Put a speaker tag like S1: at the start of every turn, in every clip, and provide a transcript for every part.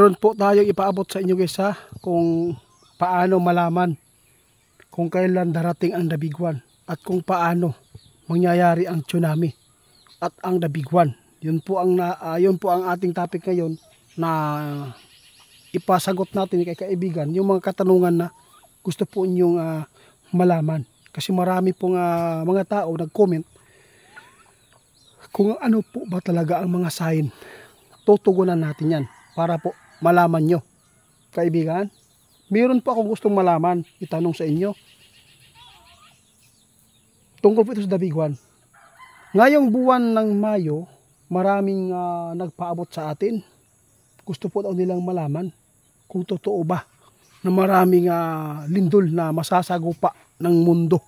S1: Meron po tayong ipaabot sa inyo guys ha, kung paano malaman kung kailan darating ang The Big One at kung paano mangyayari ang tsunami at ang The Big One. Yun po ang ating topic ngayon na ipasagot natin kay kaibigan, yung mga katanungan na gusto po ninyong malaman. Kasi marami pong mga tao nag-comment kung ano po ba talaga ang mga sign. Tutugunan natin yan para po malaman nyo. Kaibigan, meron po akong gustong malaman, itanong sa inyo. Tungkol po ito sa The Big One. Ngayong buwan ng Mayo, maraming nagpaabot sa atin. Gusto po daw nilang malaman kung totoo ba na maraming lindol na masasagupa ng mundo.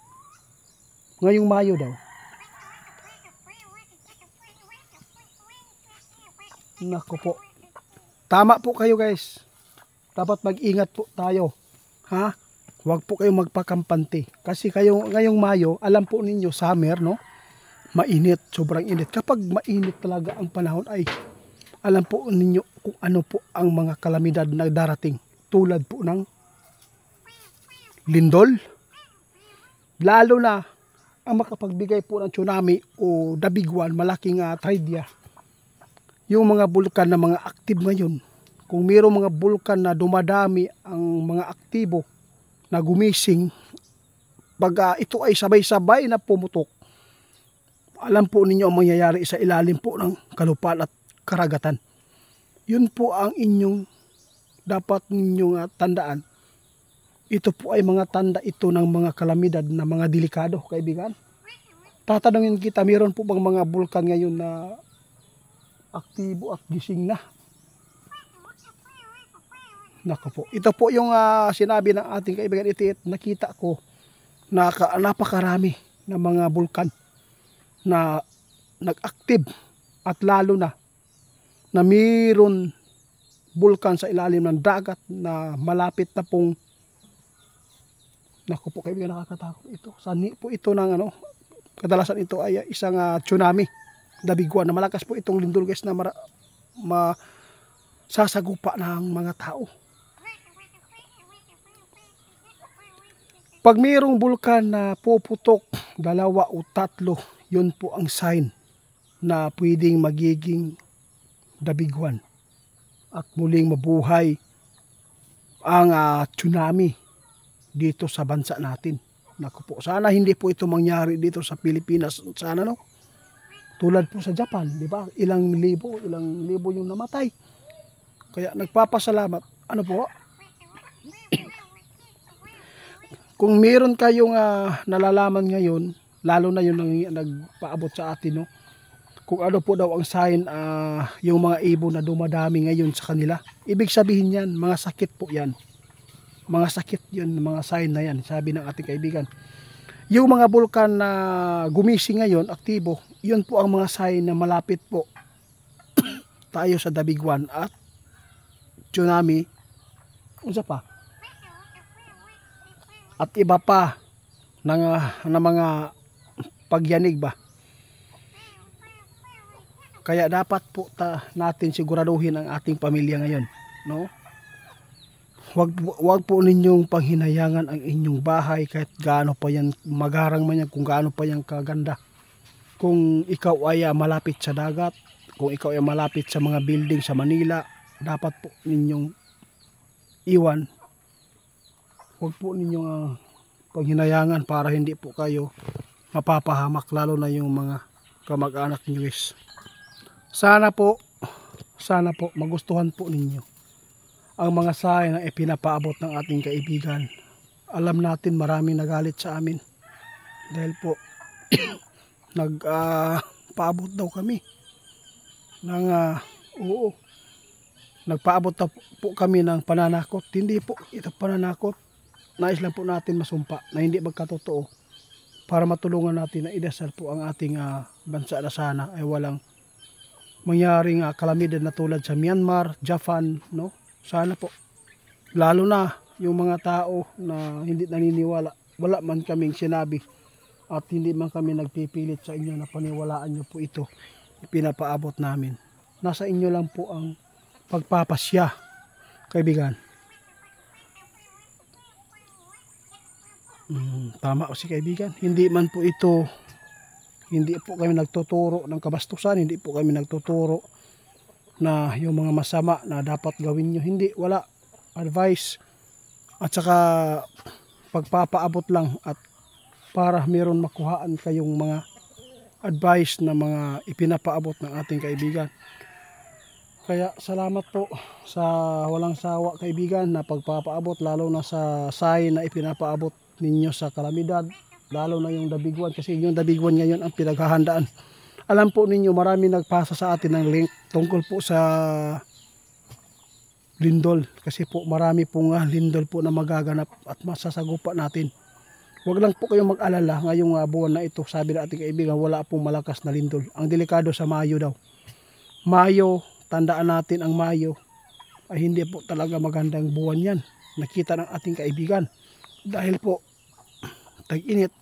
S1: Ngayong Mayo daw. Nako po. Tama po kayo guys. Dapat mag-ingat po tayo. Ha? Huwag po kayong magpakampante. Kasi ngayong Mayo, alam po ninyo, summer, no? Mainit, sobrang init. Kapag mainit talaga ang panahon ay alam po ninyo kung ano po ang mga kalamidad na darating. Tulad po ng lindol. Lalo na ang makapagbigay po ng tsunami o The Big One, malaking tragedya. Yung mga bulkan na mga active ngayon, kung mayroong mga bulkan na dumadami ang mga aktibo na gumising, pag ito ay sabay-sabay na pumutok, alam po ninyo ang mangyayari sa ilalim po ng kalupaan at karagatan. Yun po ang inyong dapat ninyong tandaan. Ito po ay mga tanda ito ng mga kalamidad na mga delikado, kaibigan. Tatanungin kita, mayroon po bang mga bulkan ngayon na aktibo at gising na? Nako po. Ito po yung sinabi ng ating kaibigan Itit. Nakita ko na napakarami ng mga bulkan na nag-active at lalo na mayroon bulkan sa ilalim ng dagat na malapit na pong, nako po kaibigan, nakakatakot ito. Sani po ito ng kadalasan ito ay isang tsunami. The Big One, na malakas po itong lindol guys na sasagupa ng mga tao. Pag mayroong bulkan na puputok, 2 o 3, yun po ang sign na pwedeng magiging The Big One at muling mabuhay ang tsunami dito sa bansa natin. Naku po, sana hindi po ito mangyari dito sa Pilipinas. Sana no? Tulad po sa Japan, di ba? Ilang libo yung namatay. Kaya nagpapasalamat. Ano po? Kung meron kayong nalalaman ngayon, lalo na yung nagpaabot sa atin, no? Kung ano po daw ang sign, yung mga ibon na dumadami ngayon sa kanila. Ibig sabihin yan, mga sakit po yan. Mga sakit yun, mga sign na yan, sabi ng ating kaibigan. Yung mga bulkan na gumising ngayon, aktibo, yun po ang mga sign na malapit po tayo sa The Big One at tsunami. Unsa pa? At iba pa na mga pagyanig ba. Kaya dapat po natin siguraduhin ang ating pamilya ngayon, no? Wag po ninyong panghinayangan ang inyong bahay kahit gaano pa yan magarang man yan, kung gaano pa yan kaganda. Kung ikaw ay malapit sa dagat, kung ikaw ay malapit sa mga building sa Manila, dapat po ninyong iwan. Huwag po ninyong panghinayangan para hindi po kayo mapapahamak, lalo na yung mga kamag-anak nyo guys. Sana po magustuhan po ninyo ang mga sign na ipinapaabot ng ating kaibigan. Alam natin maraming nagalit sa amin dahil po nagpaabot daw kami ng nagpaabot po kami ng pananakot. Hindi po ito pananakot. Nais lang po natin masumpa na hindi magkatotoo para matulungan natin na idasal po ang ating bansa na sana ay walang mangyaring kalamidad na tulad sa Myanmar, Japan, no? Sana po. Lalo na yung mga tao na hindi naniniwala. Wala man kaming sinabi at hindi man kami nagpipilit sa inyo na paniwalaan nyo po ito. Pinapaabot namin. Nasa inyo lang po ang pagpapasya kaibigan. Tama si kaibigan. Hindi man po ito, hindi po kami nagtuturo ng kabastusan, hindi po kami nagtuturo na yung mga masama na dapat gawin nyo. Hindi, wala. Advice at saka pagpapaabot lang at para meron makuhaan kayong mga advice na mga ipinapaabot ng ating kaibigan. Kaya salamat po sa walang sawa kaibigan na pagpapaabot, lalo na sa sign na ipinapaabot ninyo sa kalamidad, lalo na yung Dabiguan, kasi yung Dabiguan ngayon ang pinaghahandaan. Alam po ninyo, marami nagpasa sa atin ng link tungkol po sa lindol, kasi po marami pong lindol po na magaganap at masasagupa natin. Huwag lang po kayong mag-alala ngayong buwan na ito. Sabi na ating kaibigan, wala pong malakas na lindol. Ang delikado sa Mayo daw. Mayo, tandaan natin ang Mayo ay hindi po talaga magandang buwan yan. Nakita ng ating kaibigan. Dahil po, tag-init,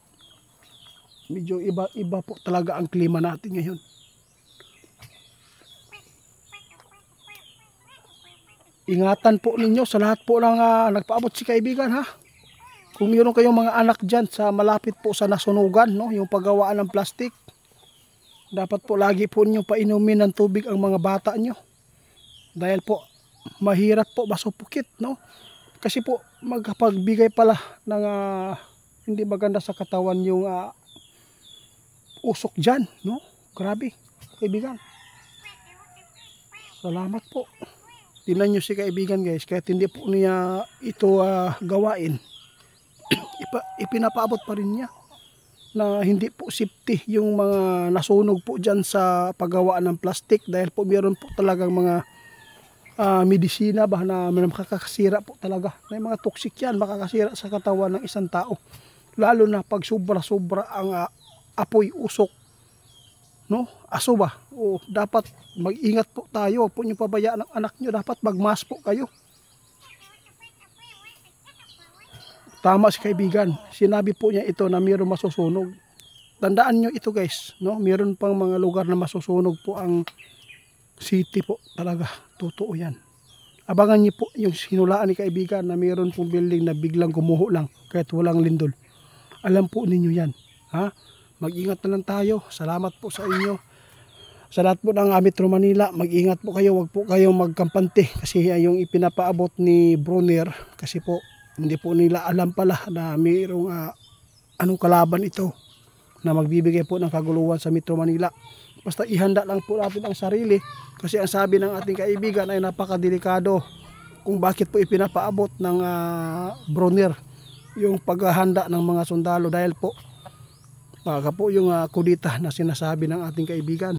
S1: medyo iba po talaga ang klima natin ngayon. Ingatan po ninyo sa lahat po ng nagpaabot si kaibigan, ha. Kung mayroon kayong mga anak dyan sa malapit po sa nasunugan, no, yung paggawaan ng plastic, dapat po lagi po ninyo painumin ng tubig ang mga bata nyo. Dahil po mahirap po masupukit, no. Kasi po magkapagbigay pala ng hindi maganda sa katawan yung usok dyan, no. Grabe, kaibigan. Salamat po. Tingnan nyo si kaibigan guys, kahit hindi po niya ito gawain, ipinapaabot pa rin niya na hindi po safety yung mga nasunog po dyan sa paggawaan ng plastic, dahil po meron po talagang mga medisina ba na makakasira po talaga. May mga toxic yan, makakasira sa katawan ng isang tao, lalo na pag sobra-sobra ang apoy, usok, no, aso ba. O dapat mag-ingat po tayo, po nyo pabayaan ng anak nyo, dapat magmask po kayo. Tama si kaibigan, sinabi po niya ito na mayroon masusunog. Tandaan nyo ito guys, no, mayroon pang mga lugar na masusunog po ang city po, talaga totoo yan. Abangan nyo po yung sinulaan ni kaibigan na mayroon pong building na biglang gumuho lang kahit walang lindol. Alam po ninyo yan, ha. Mag-ingat na lang tayo. Salamat po sa inyo. Sa lahat po ng Metro Manila, mag-ingat po kayo. Huwag po kayong magkampante. Kasi yung ipinapaabot ni Bronner, kasi po hindi po nila alam pala na mayroong anong kalaban ito na magbibigay po ng kaguluhan sa Metro Manila. Basta ihanda lang po natin ang sarili. Kasi ang sabi ng ating kaibigan ay napakadelikado kung bakit po ipinapaabot ng Bronner yung paghahanda ng mga sundalo, dahil po baka po yung kudita na sinasabi ng ating kaibigan.